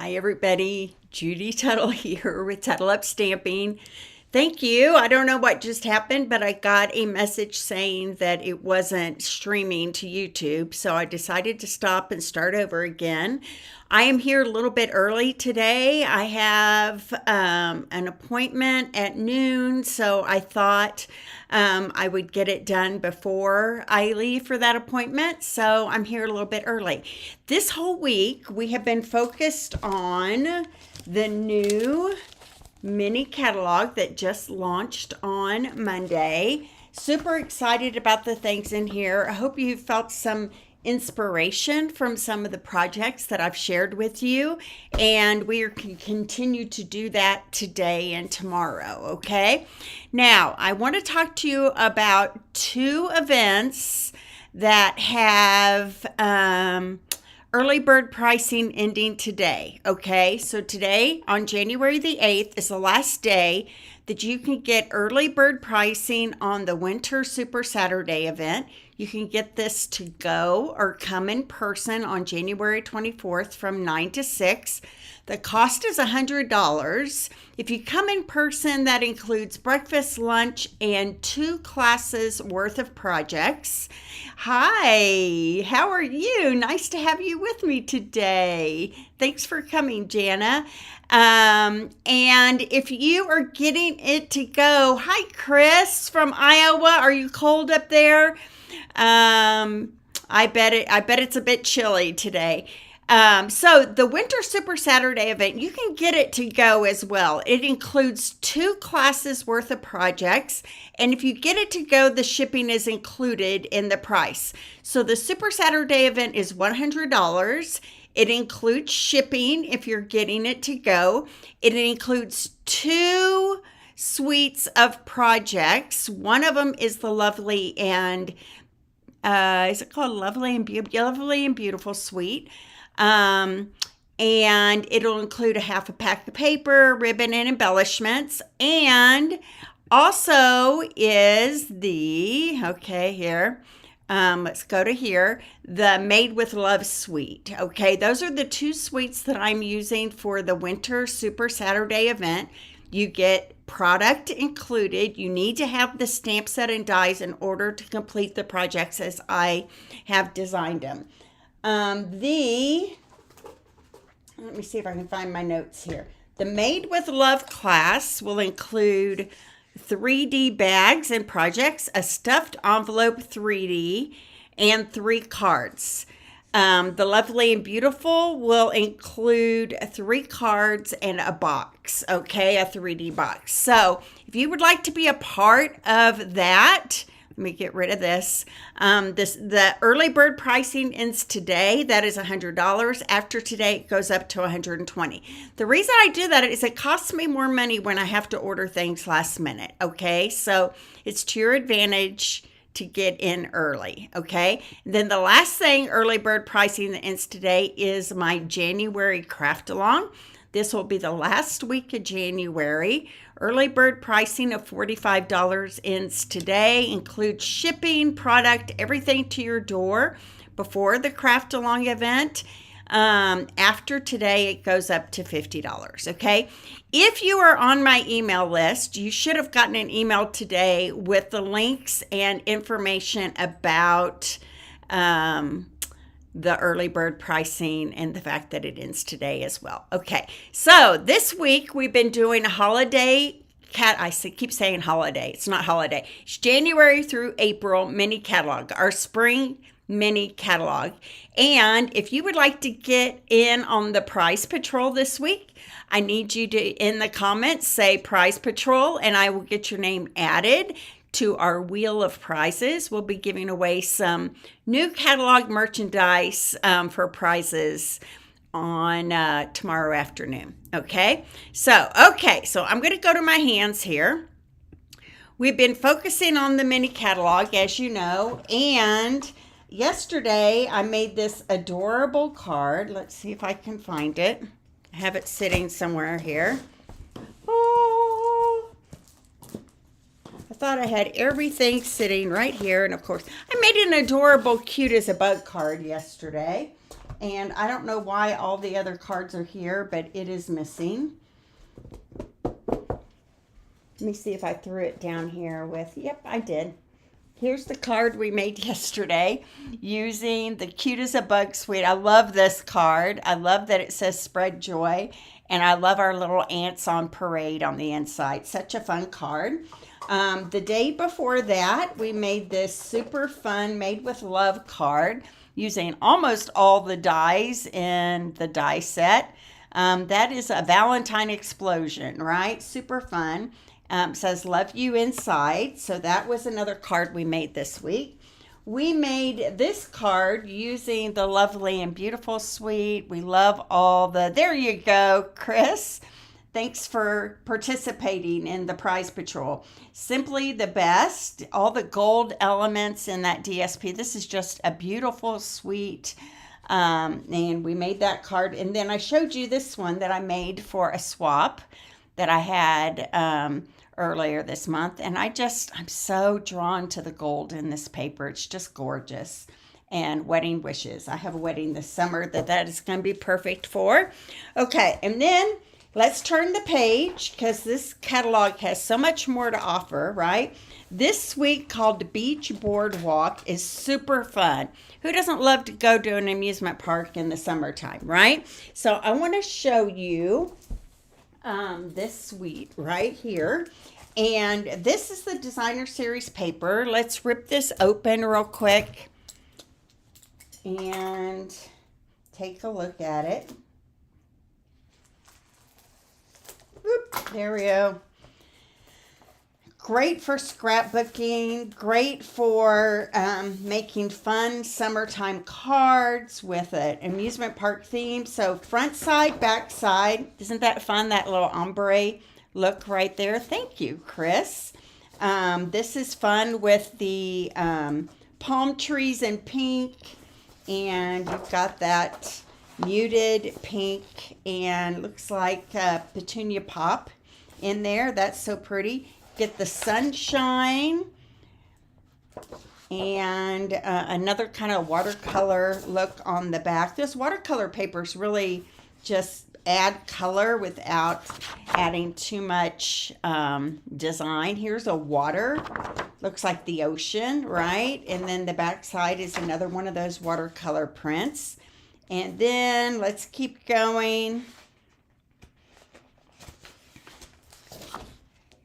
Hi everybody, Judy Tuttle here with Tuttle Up Stamping. Thank you. I don't know what just happened, but I got a message saying that it wasn't streaming to YouTube, so I decided to stop and start over again. I am here a little bit early today. I have an appointment at noon, so I thought I would get it done before I leave for that appointment, so I'm here a little bit early. This whole week, we have been focused on the new mini catalog that just launched on Monday. Super excited about the things in here. I hope you felt some inspiration from some of the projects that I've shared with you, and we can continue to do that today and tomorrow. Okay, now I want to talk to you about two events that have early bird pricing ending today. Okay, so today on January the 8th is the last day that you can get early bird pricing on the Winter Super Saturday event. You can get this to go or come in person on January 24th from 9 to 6. The cost is $100. If you come in person, that includes breakfast, lunch, and 2 classes worth of projects. Hi, how are you? Nice to have you with me today. Thanks for coming, Jana. And if you are getting it to go, hi, Chris from Iowa. Are you cold up there? I bet it's a bit chilly today. So the Winter Super Saturday event, you can get it to go as well. It includes 2 classes worth of projects. And if you get it to go, the shipping is included in the price. So the Super Saturday event is $100. It includes shipping if you're getting it to go. It includes 2 suites of projects. One of them is the Lovely and, is it called Lovely and Beautiful Suite? And it'll include a half a pack of paper, ribbon, and embellishments. And also is the, let's go to here, the Made with Love suite. Okay, those are the 2 suites that I'm using for the Winter Super Saturday event. You get product included. You need to have the stamp set and dies in order to complete the projects as I have designed them. Let me see if I can find my notes here. The Made with Love class will include 3D bags and projects, a stuffed envelope 3D, and 3 cards. The Lovely and Beautiful will include 3 cards and a box, okay, a 3D box. So if you would like to be a part of that, let me get rid of this. The early bird pricing ends today. That is $100. After today, it goes up to $120. The reason I do that is it costs me more money when I have to order things last minute, okay? So it's to your advantage to get in early, okay? And then the last thing, early bird pricing that ends today, is my January craft along. This will be the last week of January. Early bird pricing of $45 ends today, includes shipping, product, everything to your door before the craft along event. After today, it goes up to $50, okay? If you are on my email list, you should have gotten an email today with the links and information about the early bird pricing and the fact that it ends today as well. Okay, so this week we've been doing a holiday keep saying holiday. It's not holiday. It's January through April mini catalog, our spring mini catalog. And if you would like to get in on the prize patrol this week, I need you to, in the comments, say prize patrol, and I will get your name added to our wheel of prizes. We'll be giving away some new catalog merchandise for prizes on tomorrow afternoon. Okay, so I'm going to go to my hands here. We've been focusing on the mini catalog, as you know, and yesterday I made this adorable card. Let's see if I can find it. I have it sitting somewhere here. Oh, I thought I had everything sitting right here, and of course I made an adorable cute as a bug card yesterday. And I don't know why all the other cards are here, but it is missing. Let me see if I threw it down here with, yep, I did. Here's the card we made yesterday using the Cute as a Bug Suite. I love this card. I love that it says Spread Joy. And I love our little ants on parade on the inside. Such a fun card. The day before that, we made this super fun Made with Love card using almost all the dies in the die set. That is a Valentine explosion, right? Super fun. Says Love You Inside. So that was another card we made this week. We made this card using the Lovely and Beautiful suite. We love all the, there you go, Chris. Thanks for participating in the prize patrol. Simply the best. All the gold elements in that DSP. This is just a beautiful suite. And we made that card. And then I showed you this one that I made for a swap that I had earlier this month. And I'm so drawn to the gold in this paper. It's just gorgeous. And Wedding Wishes. I have a wedding this summer that is going to be perfect for. Okay, and then let's turn the page because this catalog has so much more to offer, right? This week called Beach Boardwalk is super fun. Who doesn't love to go to an amusement park in the summertime, right? So I want to show you this suite right here. And this is the Designer Series paper. Let's rip this open real quick and take a look at it. Oop, there we go. Great for scrapbooking, great for making fun summertime cards with an amusement park theme. So front side, back side. Isn't that fun, that little ombre look right there? Thank you, Chris. This is fun with the palm trees in pink. And you've got that muted pink and looks like petunia pop in there. That's so pretty. Get the sunshine and another kind of watercolor look on the back. This watercolor papers really just add color without adding too much design. Here's a water. Looks like the ocean, right? And then the back side is another one of those watercolor prints. And then let's keep going.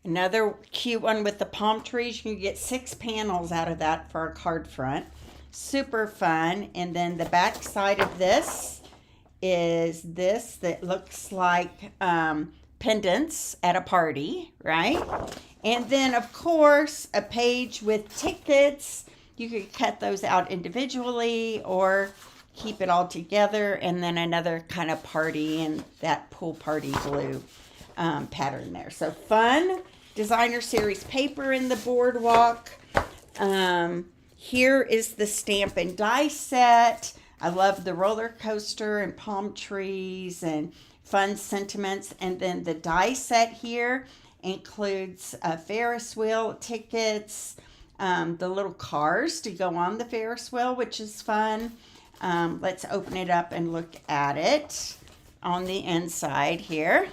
Another cute one with the palm trees. You can get 6 panels out of that for a card front. Super fun. And then the back side of this is this that looks like pendants at a party, right? And then, of course, a page with tickets. You could cut those out individually or keep it all together. And then another kind of party and that pool party blue pattern there. So fun Designer Series paper in the boardwalk. Here is the stamp and die set. I love the roller coaster and palm trees and fun sentiments. And then the die set here includes a Ferris wheel tickets, the little cars to go on the Ferris wheel, which is fun. Let's open it up and look at it on the inside here.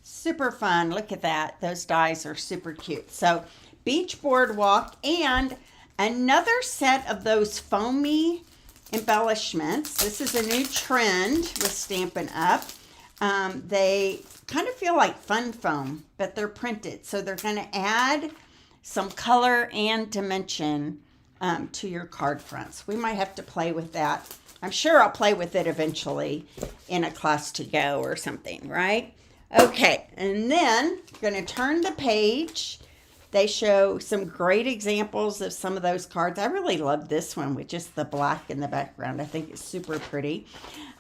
Super fun. Look at that. Those dies are super cute. So Beach Boardwalk and another set of those foamy embellishments. This is a new trend with Stampin' Up. They kind of feel like fun foam, but they're printed. So they're going to add some color and dimension to your card fronts. We might have to play with that. I'm sure I'll play with it eventually in a class to go or something, right? Okay, and then I'm going to turn the page. They show some great examples of some of those cards. I really love this one with just the black in the background. I think it's super pretty.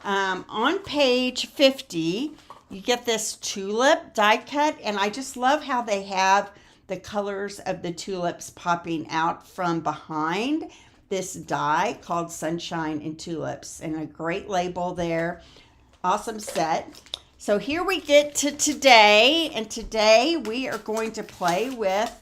On page 50, you get this tulip die cut, and I just love how they have the colors of the tulips popping out from behind this die called Sunshine and Tulips, and a great label there. Awesome set. So here we get to today, and today we are going to play with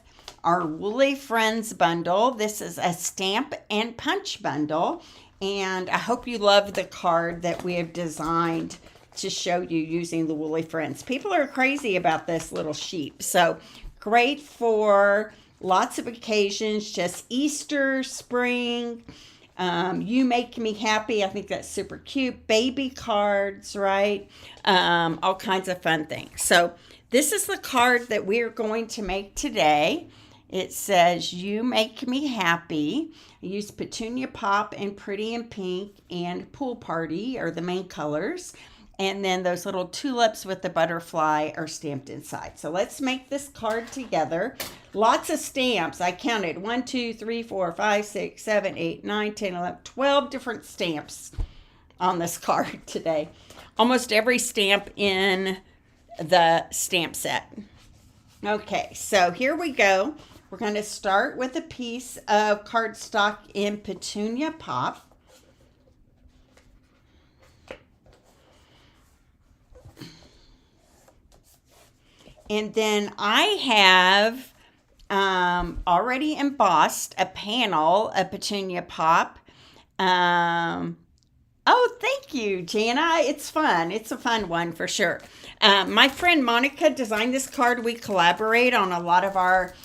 our Woolly Friends bundle. This is a stamp and punch bundle, and I hope you love the card that we have designed to show you using the Woolly Friends. People are crazy about this little sheep, so great for lots of occasions, just Easter, spring. You make me happy. I think that's super cute. Baby cards, right? All kinds of fun things. So this is the card that we are going to make today. It says, "You make me happy." I used Petunia Pop and Pretty in Pink and Pool Party are the main colors. And then those little tulips with the butterfly are stamped inside. So let's make this card together. Lots of stamps. I counted 1, 2, 3, 4, 5, 6, 7, 8, 9, 10, 11, 12 different stamps on this card today. Almost every stamp in the stamp set. Okay, so here we go. We're going to start with a piece of cardstock in Petunia Pop. And then I have already embossed a panel of Petunia Pop. Oh, thank you, Jana. It's fun. It's a fun one for sure. My friend Monica designed this card. We collaborate on a lot of our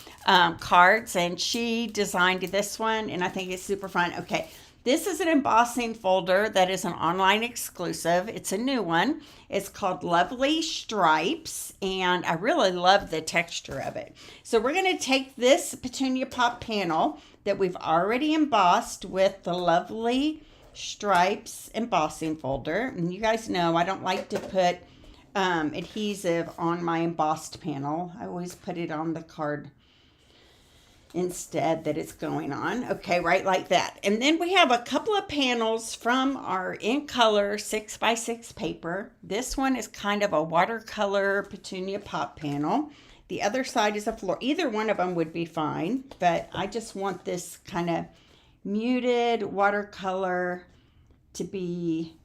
cards, and she designed this one, and I think it's super fun. Okay. This is an embossing folder that is an online exclusive. It's a new one. It's called Lovely Stripes, and I really love the texture of it. So we're going to take this Petunia Pop panel that we've already embossed with the Lovely Stripes embossing folder. And you guys know I don't like to put adhesive on my embossed panel. I always put it on the card instead that it's going on. Okay, right like that. And then we have a couple of panels from our in color 6x6 paper. This one is kind of a watercolor Petunia Pop panel. The other side is a floor. Either one of them would be fine, but I just want this kind of muted watercolor to be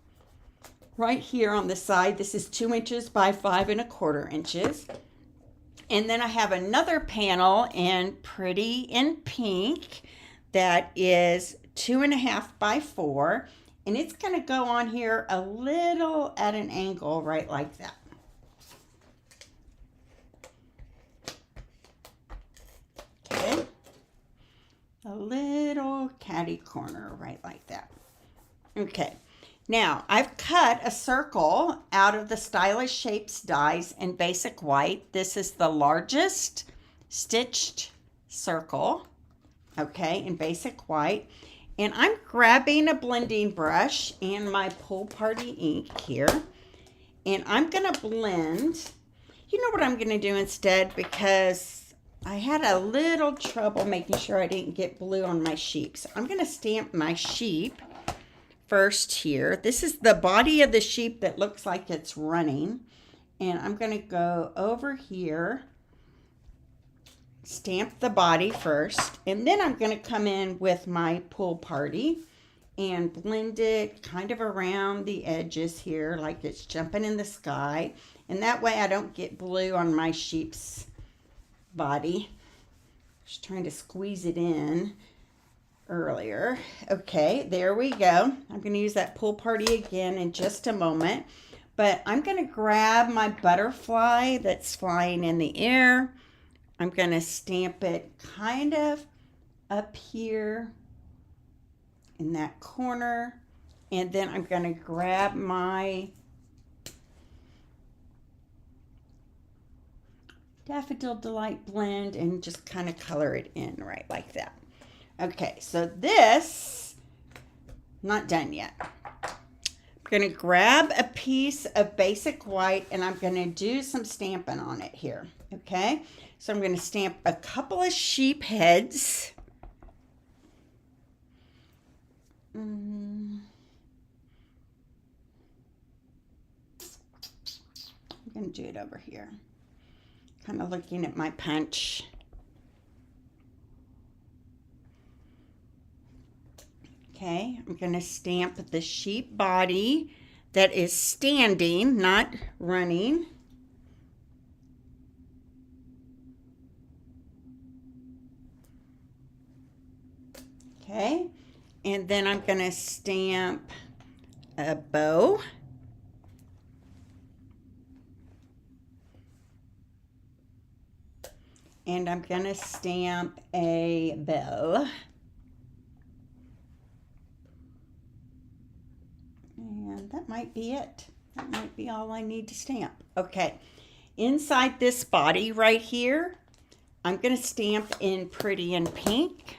right here on the side. This is 2 inches by 5¼ inches. And then I have another panel in Pretty in Pink that is 2.5 by 4. And it's going to go on here a little at an angle, right like that. Okay. A little catty corner, right like that. Okay. Now, I've cut a circle out of the Stylish Shapes dies in Basic White. This is the largest stitched circle, okay, in Basic White. And I'm grabbing a blending brush and my Pool Party ink here. And I'm going to blend. You know what I'm going to do instead? Because I had a little trouble making sure I didn't get blue on my sheep. So I'm going to stamp my sheep first here. This is the body of the sheep that looks like it's running, and I'm going to go over here, stamp the body first, and then I'm going to come in with my Pool Party and blend it kind of around the edges here like it's jumping in the sky, and that way I don't get blue on my sheep's body. Just trying to squeeze it in earlier. Okay, there we go. I'm going to use that Pool Party again in just a moment, but I'm going to grab my butterfly that's flying in the air. I'm going to stamp it kind of up here in that corner, and then I'm going to grab my Daffodil Delight blend and just kind of color it in right like that. Okay, so this, not done yet. I'm going to grab a piece of Basic White and I'm going to do some stamping on it here. Okay, so I'm going to stamp a couple of sheep heads. I'm going to do it over here. Kind of looking at my punch. Okay, I'm going to stamp the sheep body that is standing, not running. Okay, and then I'm going to stamp a bow. And I'm going to stamp a bell. And that might be it. That might be all I need to stamp. Okay, inside this body right here, I'm going to stamp in Pretty in Pink.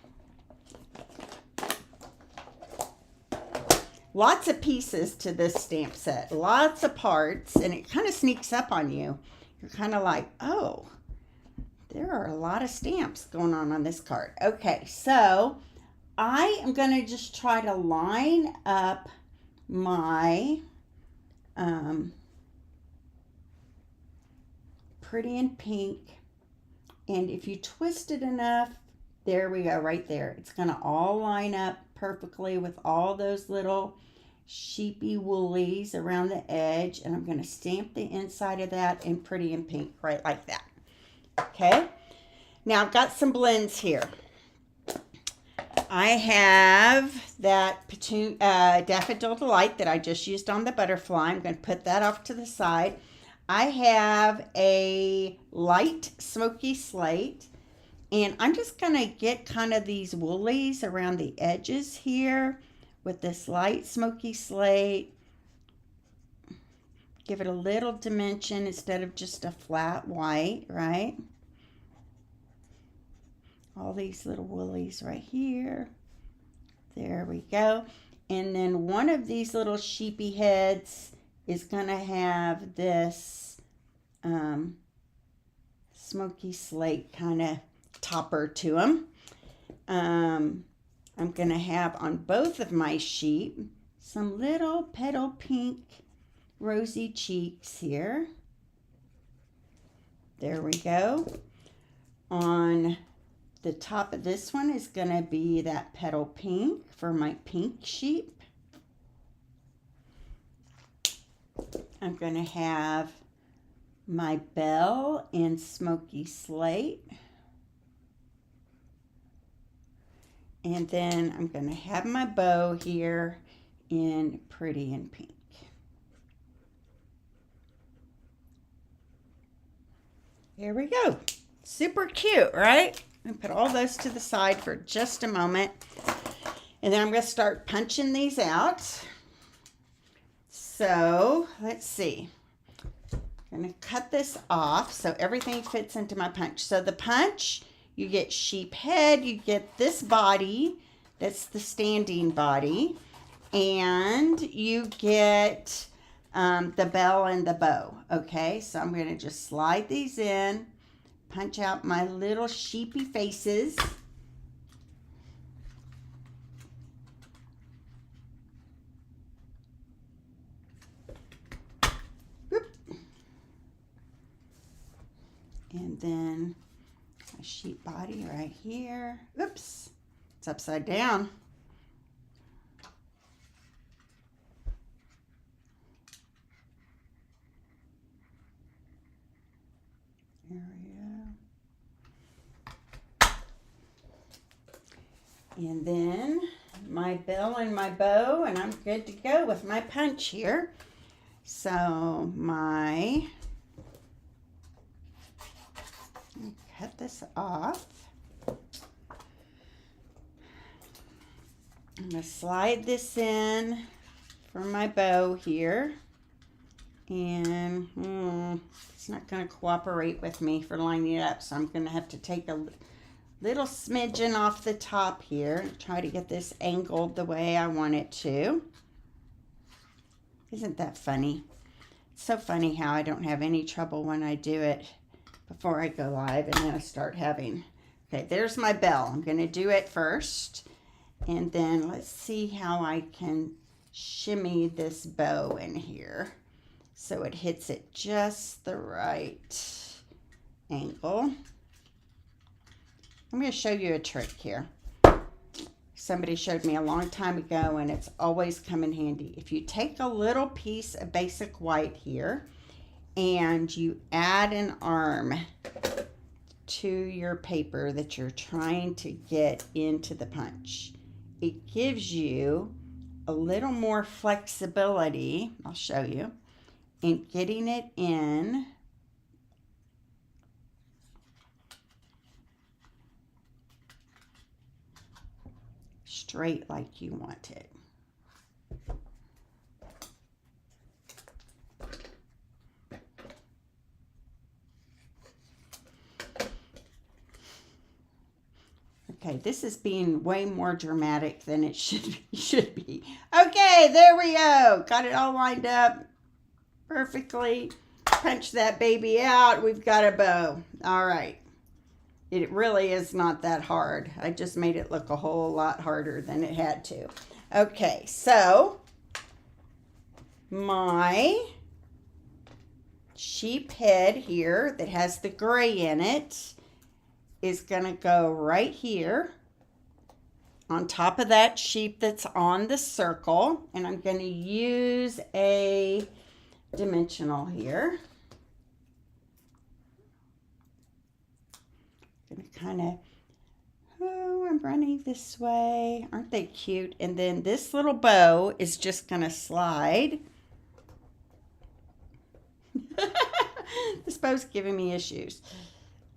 Lots of pieces to this stamp set, lots of parts, and it kind of sneaks up on you. You're kind of like, oh, there are a lot of stamps going on this card. Okay, so I am going to just try to line up my Pretty in Pink, and if you twist it enough, there we go, right there. It's going to all line up perfectly with all those little sheepy woolies around the edge, and I'm going to stamp the inside of that in Pretty in Pink, right like that. Okay, now I've got some blends here. I have that Daffodil Delight that I just used on the butterfly. I'm going to put that off to the side. I have a light smoky slate, and I'm just going to get kind of these woolies around the edges here with this light smoky slate. Give it a little dimension instead of just a flat white, right? All these little woolies right here. There we go. And then one of these little sheepy heads is going to have this smoky slate kind of topper to them. I'm going to have on both of my sheep some little petal pink rosy cheeks here. There we go. On the top of this one is going to be that petal pink for my pink sheep. I'm going to have my bell in smoky slate. And then I'm going to have my bow here in Pretty in Pink. Here we go. Super cute, right? I'm going to put all those to the side for just a moment. And then I'm going to start punching these out. So, let's see. I'm going to cut this off so everything fits into my punch. So the punch, you get sheep head, you get this body, that's the standing body, and you get the bell and the bow. Okay, so I'm going to just slide these in, punch out my little sheepy faces. And then my sheep body right here. Oops, it's upside down. There we go. And then my bell and my bow, and I'm good to go with my punch here. So cut this off. I'm going to slide this in for my bow here. And it's not going to cooperate with me for lining it up. So I'm going to have to take a little smidgen off the top here and try to get this angled the way I want it to. Isn't that funny? It's so funny how I don't have any trouble when I do it before I go live, and then I start having. Okay, there's my bell. I'm going to do it first, and then let's see how I can shimmy this bow in here so it hits it just the right angle. I'm going to show you a trick here. Somebody showed me a long time ago, and it's always come in handy. If you take a little piece of basic white here and you add an arm to your paper that you're trying to get into the punch, it gives you a little more flexibility, I'll show you, in getting it in straight like you want it. Okay, this is being way more dramatic than it should be. Okay, there we go. Got it all lined up perfectly. Punch that baby out. We've got a bow. All right. It really is not that hard. I just made it look a whole lot harder than it had to. Okay, so my sheep head here that has the gray in it is going to go right here on top of that sheep that's on the circle. And I'm going to use a dimensional here. I'm going to kind of, oh, I'm running this way. Aren't they cute? And then this little bow is just going to slide. This bow's giving me issues.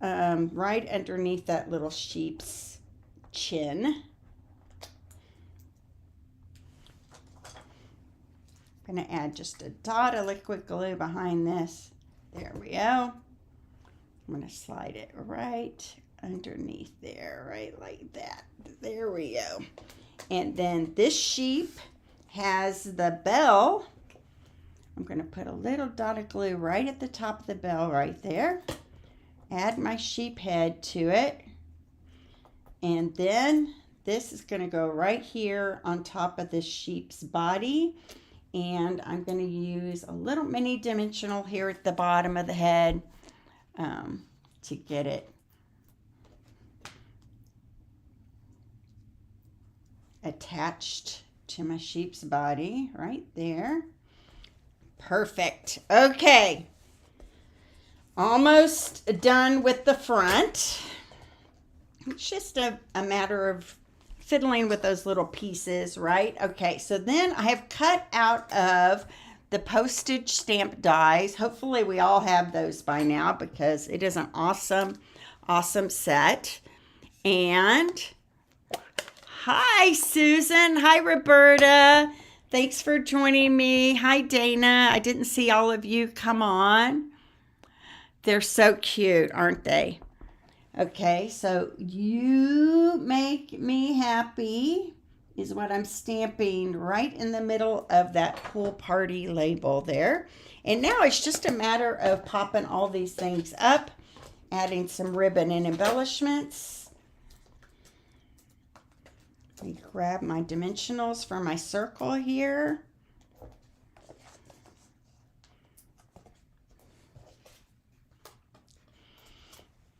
Right underneath that little sheep's chin. I'm going to add just a dot of liquid glue behind this. There we go. I'm going to slide it right underneath there, right like that. There we go. And then this sheep has the bell. I'm going to put a little dot of glue right at the top of the bell right there. Add my sheep head to it, and then this is going to go right here on top of this sheep's body, and I'm going to use a little mini dimensional here at the bottom of the head to get it attached to my sheep's body right there. Perfect. Okay. Almost done with the front. It's just a matter of fiddling with those little pieces, right? Okay, so then I have cut out of the postage stamp dies. Hopefully we all have those by now because it is an awesome, awesome set. And hi, Susan. Hi, Roberta. Thanks for joining me. Hi, Dana. I didn't see all of you come on. They're so cute, aren't they? Okay, so you make me happy is what I'm stamping right in the middle of that pool party label there. And now it's just a matter of popping all these things up, adding some ribbon and embellishments. Let me grab my dimensionals for my circle here.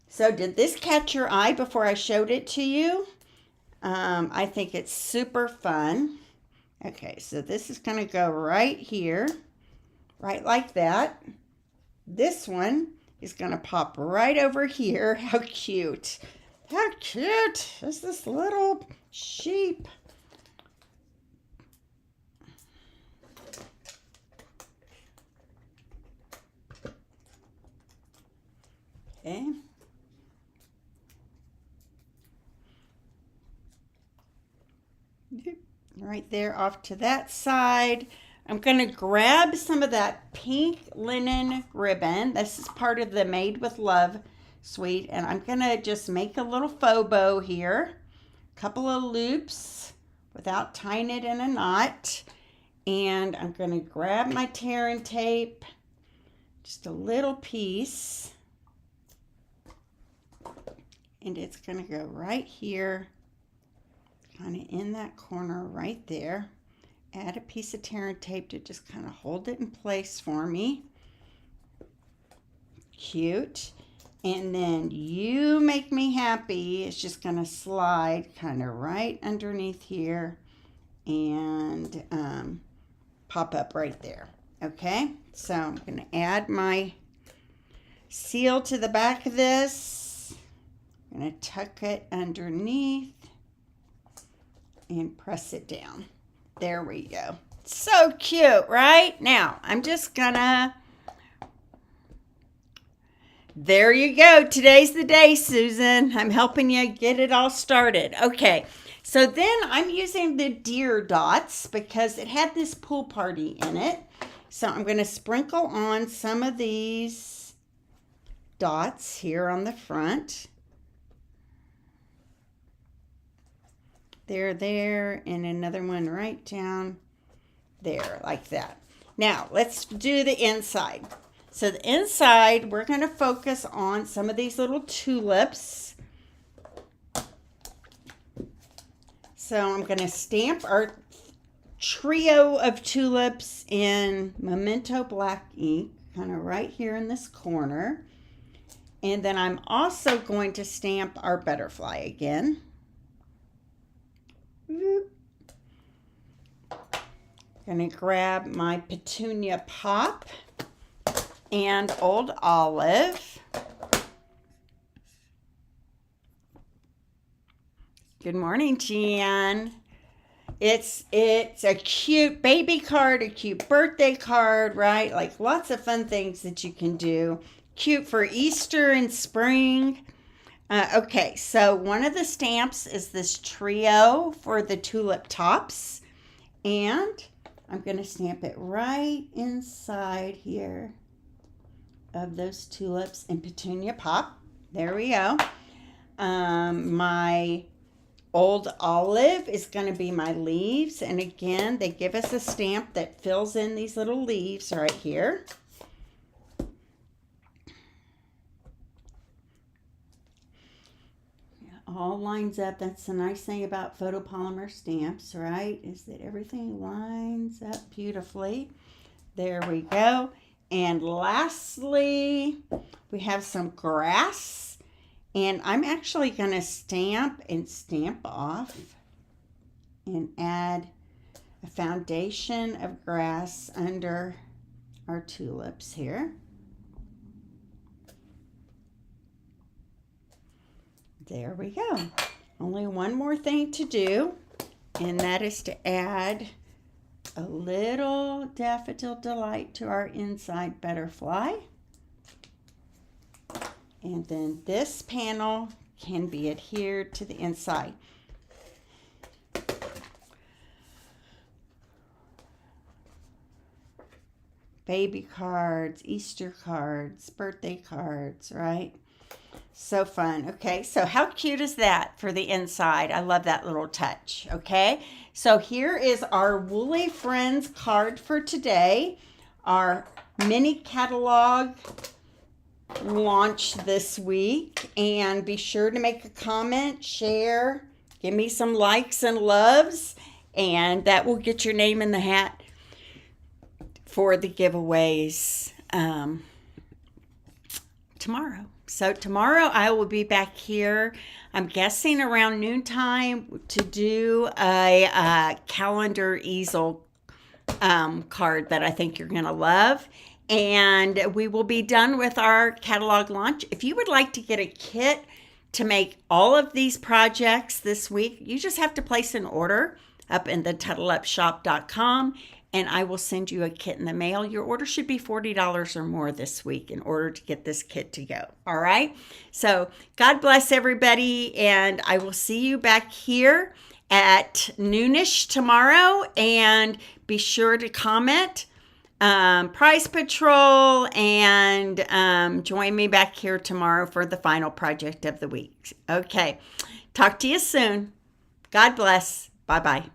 So did this catch your eye before I showed it to you? I think it's super fun. Okay, so this is going to go right here, right like that. This one is going to pop right over here. How cute. How cute is this little sheep? Okay. Right there off to that side. I'm going to grab some of that pink linen ribbon. This is part of the Made with Love suite. And I'm going to just make a little faux bow here. A couple of loops without tying it in a knot. And I'm going to grab my tear and tape. Just a little piece. And it's going to go right here. Kind of in that corner right there. Add a piece of tear and tape to just kind of hold it in place for me. Cute. And then You Make Me Happy is just going to slide kind of right underneath here and pop up right there. Okay, so I'm going to add my seal to the back of this. I'm going to tuck it underneath. and press it down. There we go. So cute, right? Now, I'm just gonna, there you go. Today's the day, Susan. I'm helping you get it all started. Okay, so then I'm using the deer dots because it had this pool party in it. So I'm gonna sprinkle on some of these dots here on the front. There, and another one right down there, like that. Now, let's do the inside. So the inside, we're going to focus on some of these little tulips. So I'm going to stamp our trio of tulips in Memento black ink, kind of right here in this corner. And then I'm also going to stamp our butterfly again. Gonna grab my petunia pop and old olive. Good morning, Jan. It's a cute baby card, a cute birthday card, right? Like lots of fun things that you can do. Cute for Easter and spring. Okay, so one of the stamps is this trio for the tulip tops. And I'm going to stamp it right inside here of those tulips and petunia pop. There we go. My old olive is going to be my leaves. And again, they give us a stamp that fills in these little leaves right here. All lines up. That's the nice thing about photopolymer stamps, right? Is that everything lines up beautifully. There we go. And lastly, we have some grass. And I'm actually going to stamp and stamp off and add a foundation of grass under our tulips here. There we go. Only one more thing to do, and that is to add a little Daffodil Delight to our inside butterfly. And then this panel can be adhered to the inside. Baby cards, Easter cards, birthday cards, right? So fun. Okay, so how cute is that for the inside? I love that little touch. Okay, so here is our Woolly Friends card for today. Our mini catalog launch this week. And be sure to make a comment, share, give me some likes and loves, and that will get your name in the hat for the giveaways tomorrow. So tomorrow I will be back here, I'm guessing around noontime, to do a calendar easel card that I think you're going to love. And we will be done with our catalog launch. If you would like to get a kit to make all of these projects this week, you just have to place an order up in the TuddleUpShop.com. And I will send you a kit in the mail. Your order should be $40 or more this week in order to get this kit to go. All right? So God bless everybody, and I will see you back here at noonish tomorrow. And be sure to comment Prize Patrol and join me back here tomorrow for the final project of the week. Okay. Talk to you soon. God bless. Bye-bye.